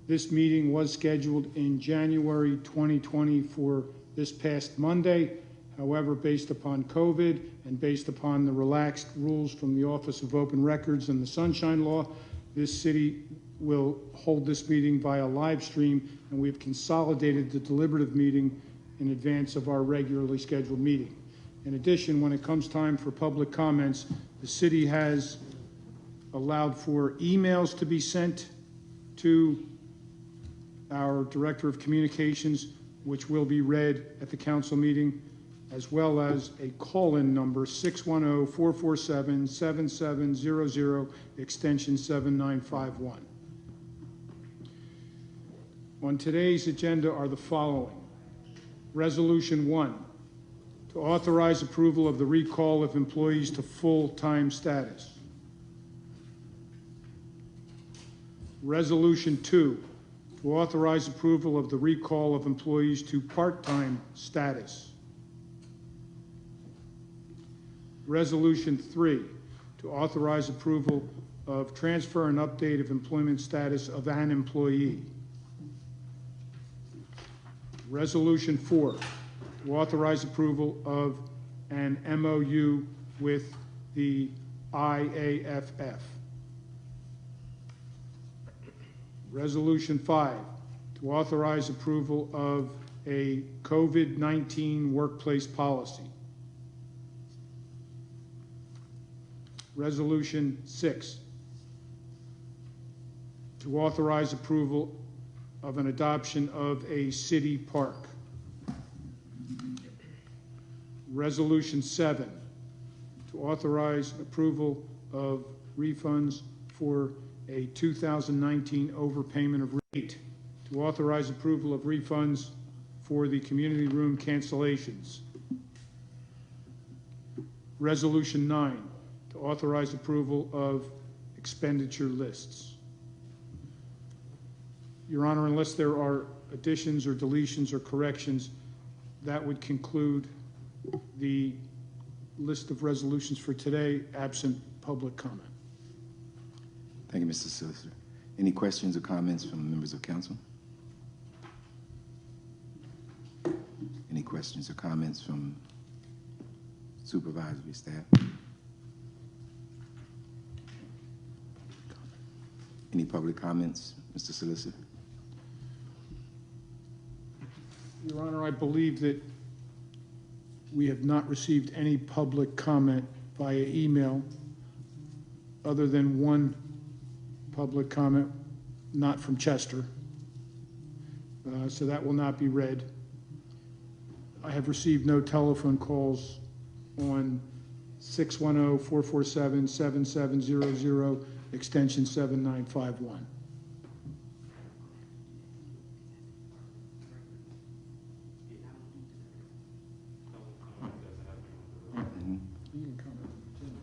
This meeting was scheduled in January 2020 for this past Monday. However, based upon COVID and based upon the relaxed rules from the Office of Open Records and the Sunshine Law, this city will hold this meeting via live stream, and we've consolidated the deliberative meeting in advance of our regularly scheduled meeting. In addition, when it comes time for public comments, the city has allowed for emails to be sent to our Director of Communications, which will be read at the council meeting, as well as a call-in number, 610-447-7700, extension 7951. On today's agenda are the following. Resolution 1, to authorize approval of the recall of employees to full-time status. Resolution 2, to authorize approval of the recall of employees to part-time status. Resolution 3, to authorize approval of transfer and update of employment status of an employee. Resolution 4, to authorize approval of an MOU with the IAFF. Resolution 5, to authorize approval of a COVID-19 workplace policy. Resolution 6, to authorize approval of an adoption of a city park. Resolution 7, to authorize approval of refunds for a 2019 overpayment of rate, to authorize approval of refunds for the community room cancellations. Resolution 9, to authorize approval of expenditure lists. Your Honor, unless there are additions or deletions or corrections, that would conclude the list of resolutions for today, absent public comment. Thank you, Mr. Solicitor. Any questions or comments from members of council? Any questions or comments from supervisory staff? Any public comments, Mr. Solicitor? Your Honor, I believe that we have not received any public comment via email other than one public comment, not from Chester. So that will not be read. I have received no telephone calls on 610-447-7700, extension 7951.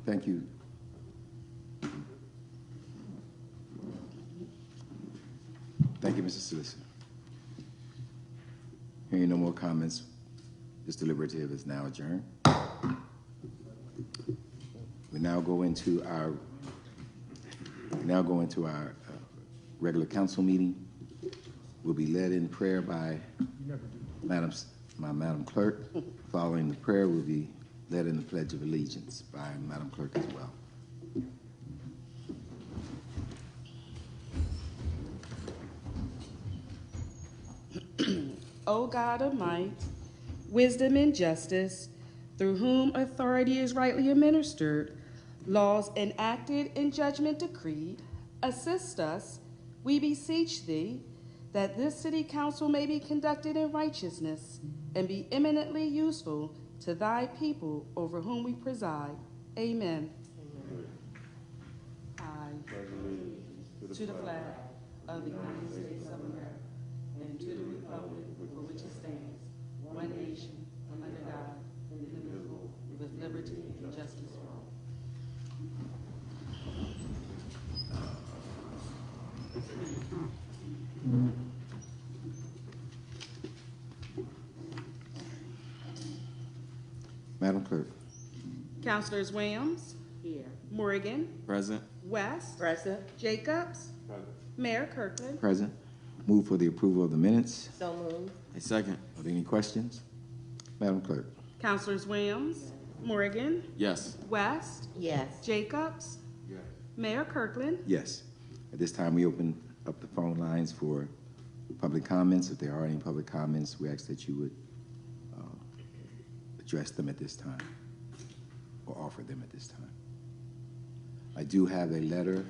Thank you. Thank you, Mr. Solicitor. Hearing no more comments, this deliberative is now adjourned. We now go into our regular council meeting. We'll be led in prayer by Madam Clerk. Following the prayer, we'll be led in the Pledge of Allegiance by Madam Clerk as well. O God of might, wisdom and justice, through whom authority is rightly administered, laws enacted and judgment decreed, assist us, we beseech thee, that this city council may be conducted in righteousness and be eminently useful to thy people over whom we preside. Amen. Amen. I pledge allegiance to the flag of the United States of America and to the republic for which it stands, one nation, under God, indivisible, with liberty and justice for all. Madam Clerk. Councilors Williams. Here. Morgan. Present. West. Present. Jacobs. Present. Mayor Kirkland. Present. Move for the approval of the minutes. So moved. I second. Are there any questions? Madam Clerk? Councilors Williams, Morgan, Yes. West, Yes. Jacobs, Mayor Kirkland. Yes. At this time, we open up the phone lines for public comments. If there are any public comments, we ask that you would address them at this time or offer them at this time. I do have a letter,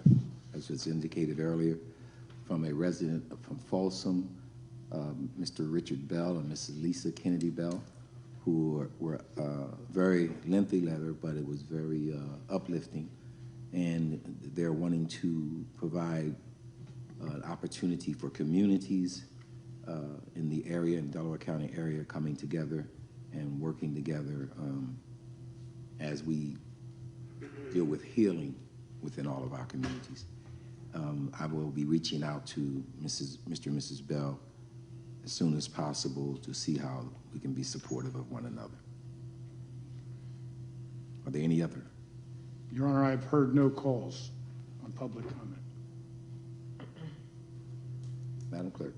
as was indicated earlier, from a resident from Folsom, Mr. Richard Bell and Mrs. Lisa Kennedy Bell, who were very lengthy letter, but it was very uplifting. And they're wanting to provide an opportunity for communities in the area, in Delaware County area, coming together and working together as we deal with healing within all of our communities. I will be reaching out to Mr. and Mrs. Bell as soon as possible to see how we can be supportive of one another. Are there any other? Your Honor, I've heard no calls on public comment. Madam Clerk?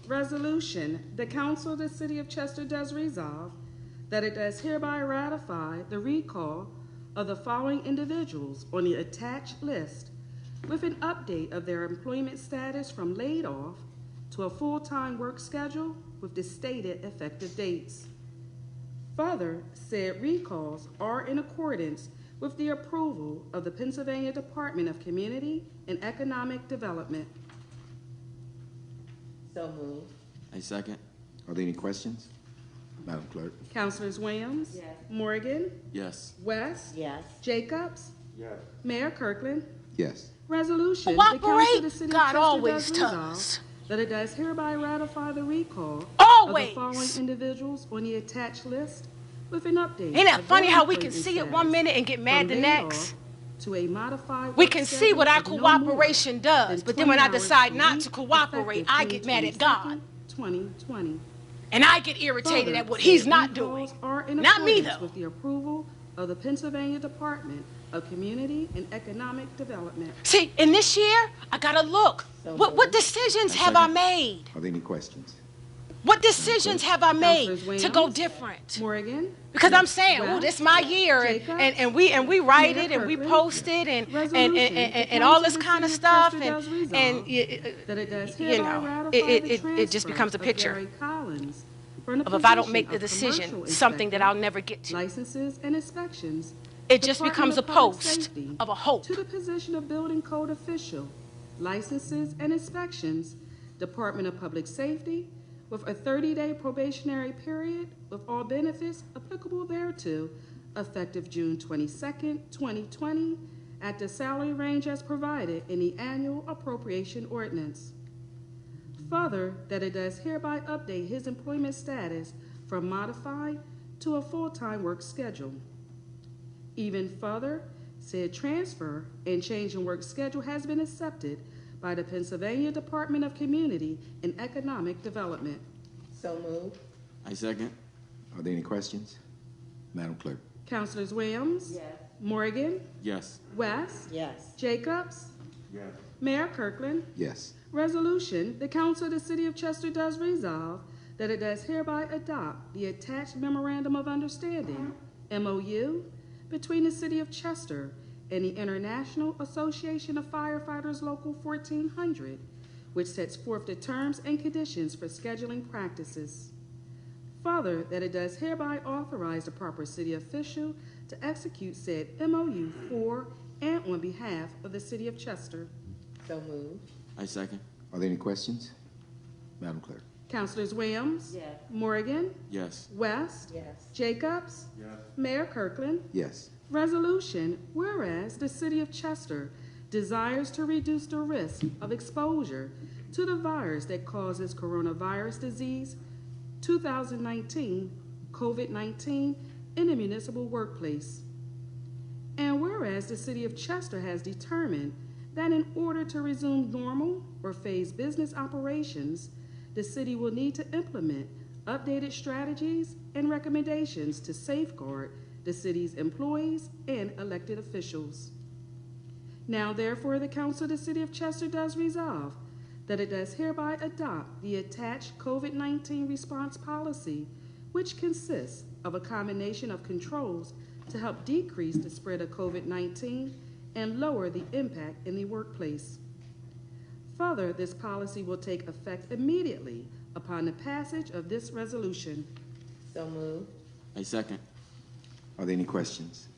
Resolution, the Council of the City of Chester does resolve that it does hereby ratify the recall of the following individuals on the attached list with an update of their employment status from laid off to a full-time work schedule with the stated effective dates. Further, said recalls are in accordance with the approval of the Pennsylvania Department of Community and Economic Development. So moved. I second. Are there any questions? Madam Clerk? Councilors Williams? Yes. Morgan? Yes. West? Yes. Jacobs? Yes. Mayor Kirkland? Yes. Resolution, the Council of the Cooperate? City of God Chester always does resolve does. that it does hereby ratify the recall Always. of the following individuals on the attached list with an update. Ain't that of funny their how we can employment see it one status minute and get mad from the laid next? off to a modified We work can see schedule what our of no more cooperation does, than but then when I 20 hours decide a not week, to cooperate, effective I get mad at God. 2020. And I get irritated Further, at what said he's not recalls doing. are in Not me, accordance though. with the approval of the Pennsylvania Department of Community and Economic Development. See, in this year, I gotta look. What decisions have I made? Are there any questions? What decisions have I made Councilors to go Williams? different? Morgan? Because I'm saying, West, oh, this my year, Jacobs, and we write Mayor it and we Kirkland. post it and Resolution, and the all Council this of the kind of City of stuff Chester does resolve that it does you hereby know, ratify it the just transfer becomes a of picture Gary Collins from the of if I don't position make the of decision, commercial something that inspector, I'll never get to. Licenses and inspections. It just Department becomes a of Public post Safety, of a hope. to the position of building code official, licenses and inspections, Department of Public Safety, with a 30-day probationary period with all benefits applicable thereto, effective June 22nd, 2020, at the salary range as provided in the annual appropriation ordinance. Further, that it does hereby update his employment status from modified to a full-time work schedule. Even further, said transfer and change in work schedule has been accepted by the Pennsylvania Department of Community and Economic Development. So moved. I second. Are there any questions? Madam Clerk? Councilors Williams? Yes. Morgan? Yes. West? Yes. Jacobs? Mayor Kirkland? Yes. Resolution, the Council of the City of Chester does resolve that it does hereby adopt the attached Memorandum of Understanding, MOU, between the City of Chester and the International Association of Firefighters Local 1400, which sets forth the terms and conditions for scheduling practices. Further, that it does hereby authorize the proper city official to execute said MOU for and on behalf of the City of Chester. So moved. I second. Are there any questions? Madam Clerk? Councilors Williams? Yes. Morgan? Yes. West? Yes. Jacobs? Mayor Kirkland? Yes. Resolution, whereas the City of Chester desires to reduce the risk of exposure to the virus that causes coronavirus disease 2019, COVID-19, in the municipal workplace. And whereas the City of Chester has determined that in order to resume normal or phased business operations, the city will need to implement updated strategies and recommendations to safeguard the city's employees and elected officials. Now therefore the Council of the City of Chester does resolve that it does hereby adopt the attached COVID-19 response policy, which consists of a combination of controls to help decrease the spread of COVID-19 and lower the impact in the workplace. Further, this policy will take effect immediately upon the passage of this resolution. So moved. I second. Are there any questions?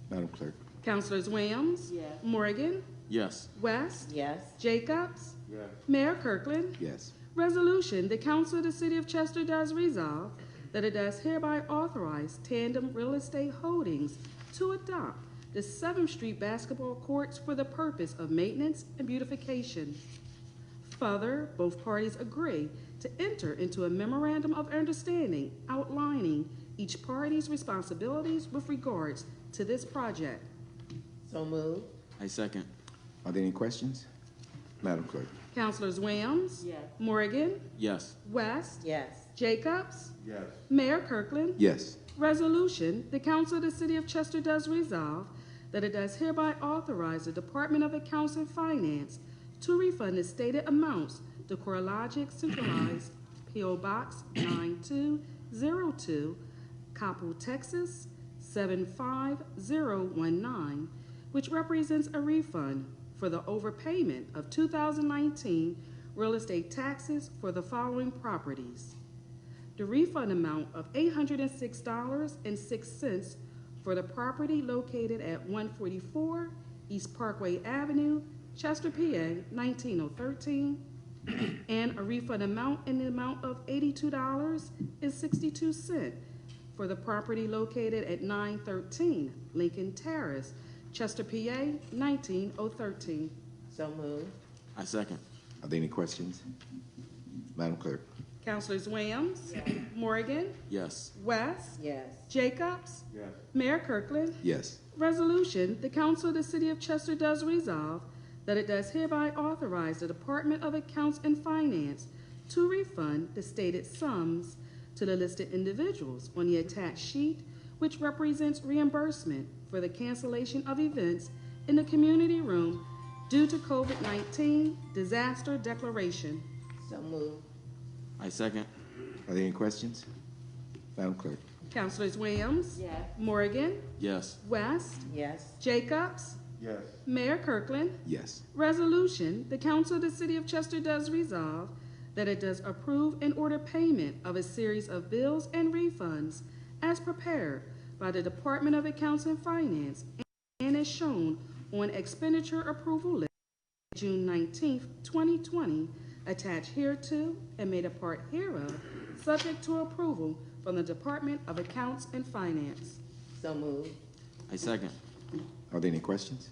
Madam Clerk? Councilors Williams? Yes. Morgan? Yes. West? Yes. Jacobs? Yes. Mayor Kirkland? Yes. Resolution, the Council of the City of Chester does resolve that it does hereby authorize Tandem Real Estate Holdings to adopt the 7th Street basketball courts for the purpose of maintenance and beautification. Further, both parties agree to enter into a memorandum of understanding outlining each party's responsibilities with regards to this project. So moved. I second. Are there any questions? Madam Clerk? Councilors Williams? Yes. Morgan? Yes. West? Yes. Jacobs? Yes. Mayor Kirkland? Yes. Resolution, the Council of the City of Chester does resolve that it does hereby authorize the Department of Accounts and Finance to refund the stated amounts to CoreLogic Centralized P.O. Box 9202, Coppell, Texas 75019, which represents a refund for the overpayment of 2019 real estate taxes for the following properties. The refund amount of $806.06 for the property located at 144 East Parkway Avenue, Chester, PA 19013, and a refund amount in the amount of $82.62 for the property located at 913 Lincoln Terrace, Chester, PA 19013. So moved. I second. Are there any questions? Madam Clerk? Councilors Williams? Morgan? Yes. West? Yes. Jacobs? Yes. Mayor Kirkland? Yes. Resolution, the Council of the City of Chester does resolve that it does hereby authorize the Department of Accounts and Finance to refund the stated sums to the listed individuals on the attached sheet, which represents reimbursement for the cancellation of events in the community room due to COVID-19 disaster declaration. So moved. I second. Are there any questions? Madam Clerk? Councilors Williams? Yes. Morgan? Yes. West? Yes. Jacobs? Yes. Mayor Kirkland? Yes. Resolution, the Council of the City of Chester does resolve that it does approve and order payment of a series of bills and refunds as prepared by the Department of Accounts and Finance and as shown on expenditure approval list June 19th, 2020, attached hereto and made a part hereof, subject to approval from the Department of Accounts and Finance. So moved. I second. Are there any questions?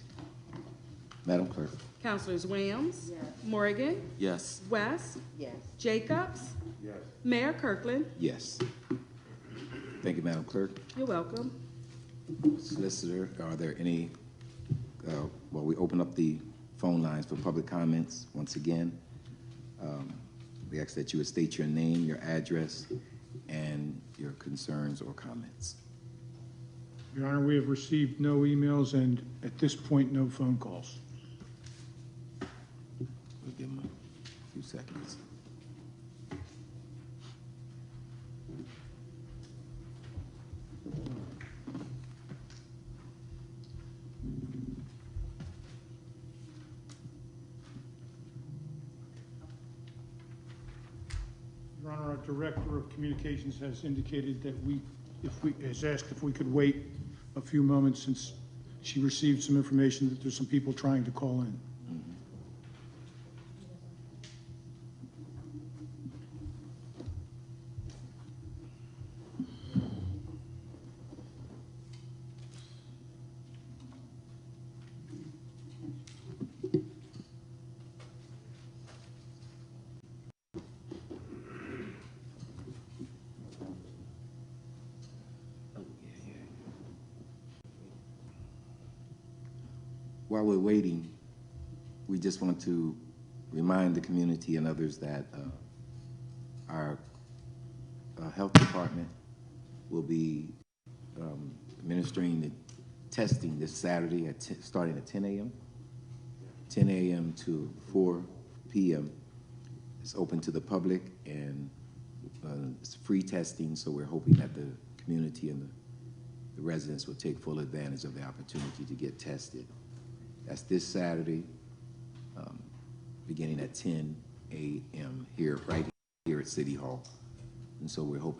Madam Clerk? Councilors Williams? Yes. Morgan? Yes. West? Yes. Jacobs? Yes. Mayor Kirkland? Yes. Thank you, Madam Clerk. You're welcome. Solicitor, are there any, well, we open up the phone lines for public comments once again. We ask that you would state your name, your address, and your concerns or comments. Your Honor, we have received no emails and at this point, no phone calls. We'll give them a few seconds. Your Honor, our Director of Communications has indicated that has asked if we could wait a few moments since she received some information that there's some people trying to call in. While we're waiting, we just want to remind the community and others that our health department will be administering the testing this Saturday starting at 10 a.m. 10 a.m. to 4 p.m. It's open to the public, and it's free testing, so we're hoping that the community and the residents will take full advantage of the opportunity to get tested. That's this Saturday, beginning at 10 a.m. here, right here at City Hall. And so we're hoping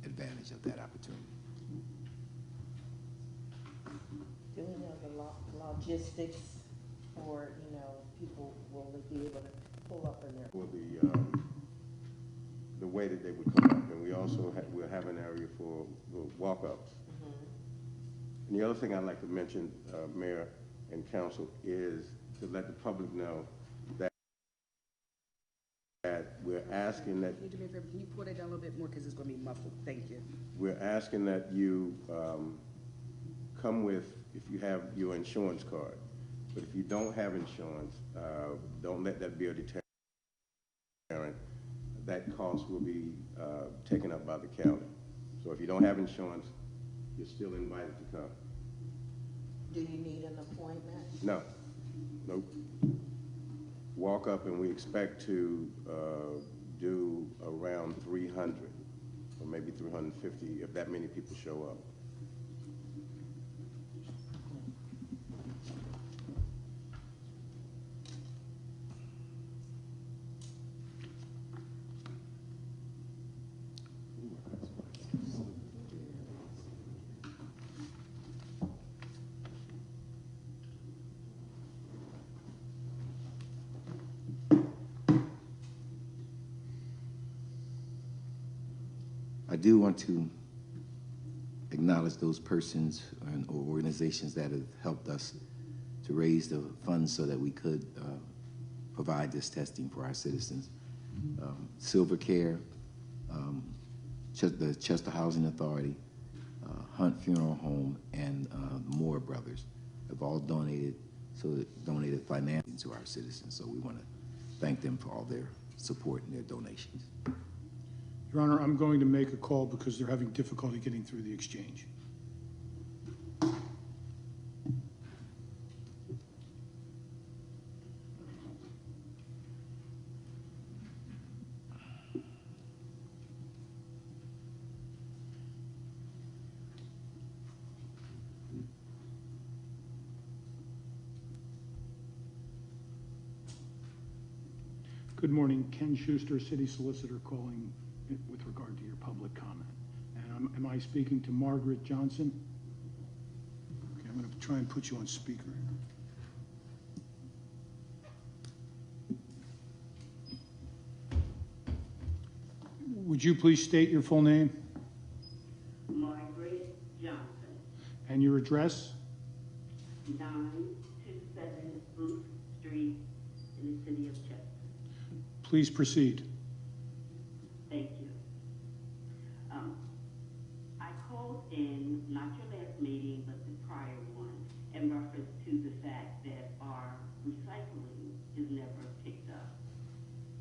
advantage of that opportunity. Do we know the logistics for, people, will they be able to pull up in there? For the way that they would come up, and we also we'll have an area for walk-ups. And the other thing I'd like to mention, Mayor and Council, is to let the public know that we're asking that Can you pull that down a little bit more, because it's going to be muffled? Thank you. we're asking that you come with, if you have your insurance card. But if you don't have insurance, don't let that be a deterrent. That cost will be taken up by the county. So if you don't have insurance, you're still invited to come. Do you need an appointment? No, nope. Walk up, and we expect to do around 300, or maybe 350, if that many people show up. I do want to acknowledge those persons and or organizations that have helped us to raise the funds so that we could provide this testing for our citizens. Silvercare, the Chester Housing Authority, Hunt Funeral Home, and Moore Brothers have all donated financing to our citizens. So we want to thank them for all their support and their donations. Your Honor, I'm going to make a call because they're having difficulty getting through the exchange. Good morning, Ken Schuster, City Solicitor, calling with regard to your public comment. And am I speaking to Margaret Johnson? Okay, I'm going to try and put you on speaker. Would you please state your full name Margaret Johnson, and your address? 927 Booth Street in the city of Chester. Please proceed. Thank you. I called in, not your last meeting, but the prior one, in reference to the fact that our recycling is never picked up.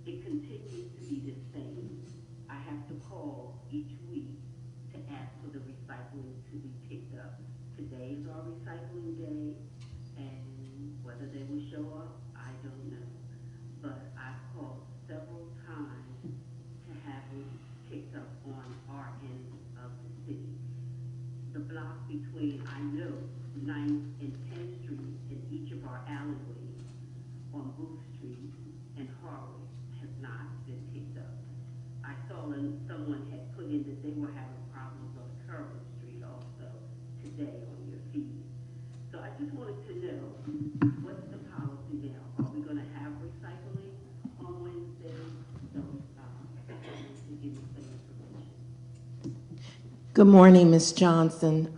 It continues to be the same. I have to call each week to ask for the recycling to be picked up. Today is our recycling day, and whether they will show up, I don't know. But I've called several times to have it picked up on our end of the city. The block between, I know, 9th and 10th Street in each of our alleyways on Booth Street and Harley has not been picked up. I saw someone had put in that they were having problems on Curran Street also today on your feed. So I just wanted to know, what's the policy Good morning, Ms. Johnson.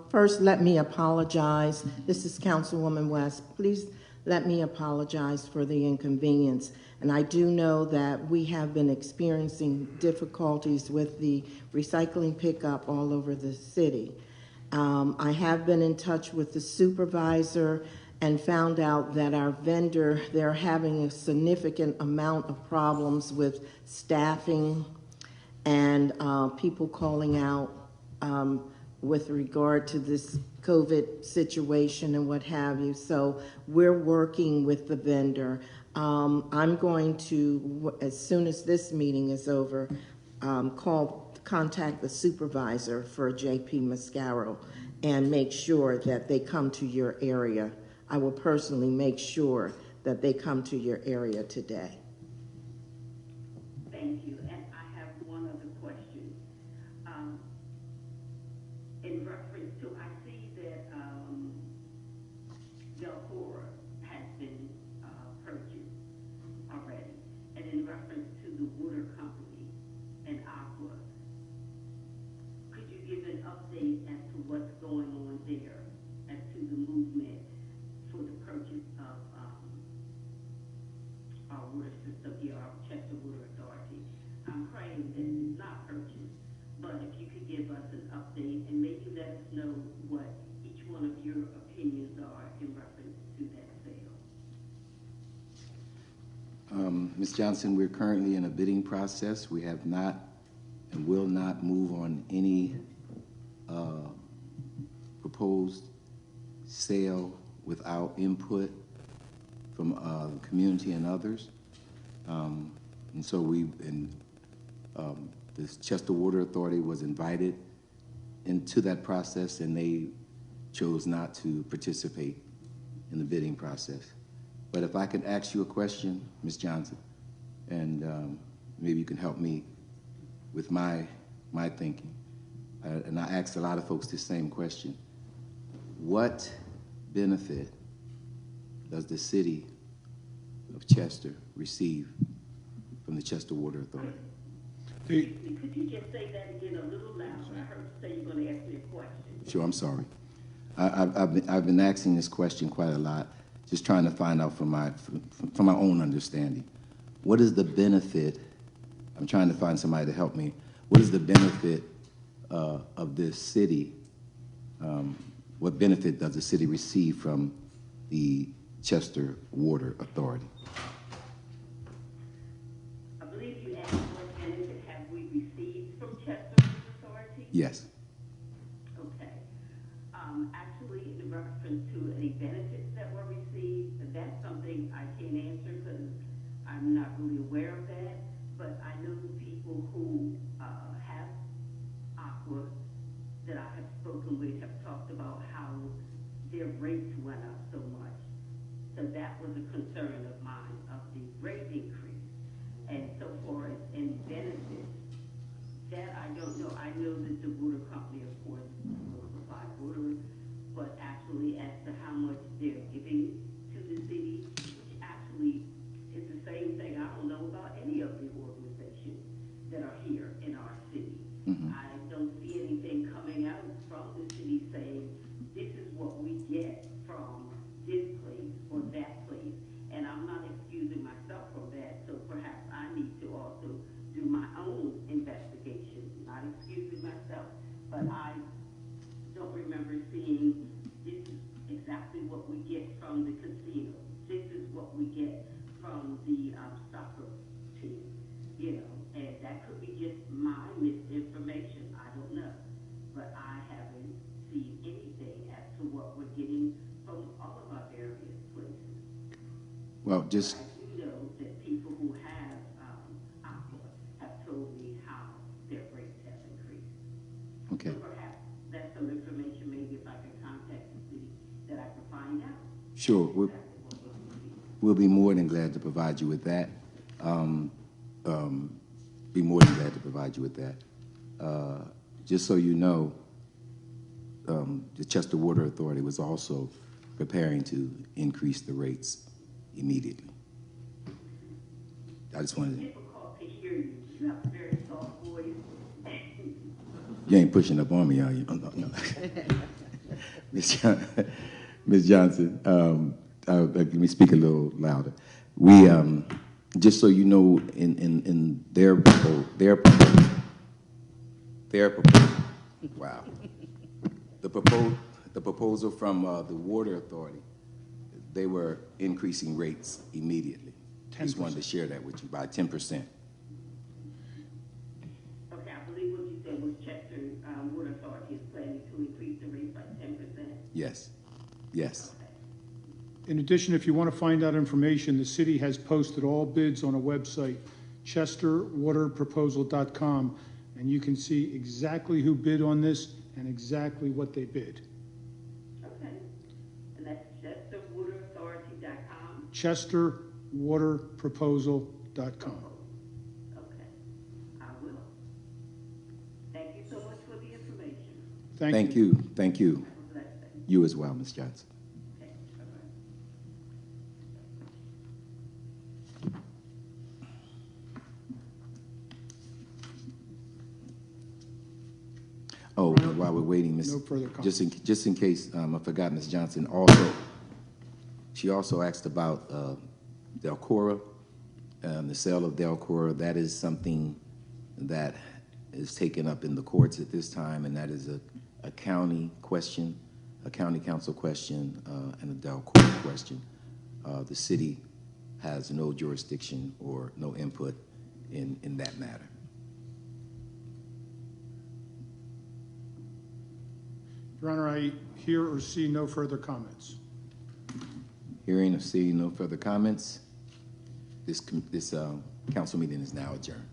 First, let me apologize. This is Councilwoman West. Please let me apologize for the inconvenience. And I do know that we have been experiencing difficulties with the recycling pickup all over the city. I have been in touch with the supervisor and found out that our vendor, they're having a significant amount of problems with staffing and people calling out with regard to this COVID situation and what have you. So we're working with the vendor. I'm going to, as soon as this meeting is over, contact the supervisor for JP Mascaro and make sure that they come to your area. I will personally make sure that they come to your area today. Thank you. And I have one other question. In reference to, I see that Delcora has been purchased already. And in reference to the water company and Aqua, could you give an update as to what's going on there, as to the movement for the purchase of our water system here, our Chester Water Authority? I'm praying that it's not purchased, but if you could give us an update and maybe let us know what each one of your opinions are in reference to that sale. Ms. Johnson, we're currently in a bidding process. We have not and will not move on any proposed sale without input from the community and others. And so this Chester Water Authority was invited into that process, and they chose not to participate in the bidding process. But if I could ask you a question, Ms. Johnson, and maybe you can help me with my thinking. And I asked a lot of folks this same question. What benefit does the city of Chester receive from the Chester Water Authority? Could you just say that again a little louder? I heard you say you're going to ask me a question. Sure, I'm sorry. I've been asking this question quite a lot, just trying to find out from my own understanding. What is the benefit? I'm trying to find somebody to help me. What is the benefit of this city? What benefit does the city receive from the Chester Water Authority? I believe you asked what benefit have we received from Chester Water Authority? Yes. Okay. Actually, in reference to any benefits that were received, that's something I can't answer because I'm not really aware of that. But I know people who have Aqua that I have spoken with have talked about how their rates went up so much. So that was a concern of mine, of the rate increase. And so far as in benefits, that I don't know. I know that the water company, of course, will provide water, but actually as to how much they're giving to the city, which actually is the same thing I don't know about any of the organizations that are here in our city. Mm-hmm. I don't see anything coming out from the city saying, this is what we get from this place or that place. And I'm not excusing myself from that, so perhaps I need to also do my own investigation, not excusing myself, but I don't remember seeing this is exactly what we get from the casino. This is what we get from the soccer team, you know, and that could be just my misinformation. I don't know, but I haven't seen anything as to what we're getting from all of our various places. Well, just I do know that people who have Aqua have told me how their rates have increased. okay. So perhaps that's some information maybe if I can contact the city that I can find out. Sure. We'll be more than glad to provide you with that. Be more than glad to provide you with that. Just so you know, the Chester Water Authority was also preparing to increase the rates immediately. I just wanted to... It's difficult to hear you. You have a very soft voice. You ain't pushing up on me, are you? Oh, no. Ms. Johnson, let me speak a little louder. We, just so you know, in their proposal, wow. The proposal from the Water Authority, they were increasing rates immediately. 10%. Just wanted to share that with you, by 10%. Okay, I believe what you said was Chester Water Authority is planning to increase the rate by 10%. Yes, yes. In addition, if you want to find out information, the city has posted all bids on a website, chesterwaterproposal.com, and you can see exactly who bid on this and exactly what they bid. Okay, and that's chesterwaterauthority.com. chesterwaterproposal.com. Okay, I will. Thank you so much for the information. Thank you. Thank you. Have a blessed day. You as well, Ms. Johnson. Okay, bye-bye. Oh, while we're waiting, Ms. No further comments. Just in case I forgot, Ms. Johnson, also, she also asked about Delcora, the sale of Delcora. That is something that is taken up in the courts at this time, and that is a county question, a county council question, and a Delcora question. The city has no jurisdiction or no input in that matter. Your Honor, I hear or see no further comments. Hearing or seeing no further comments, this council meeting is now adjourned.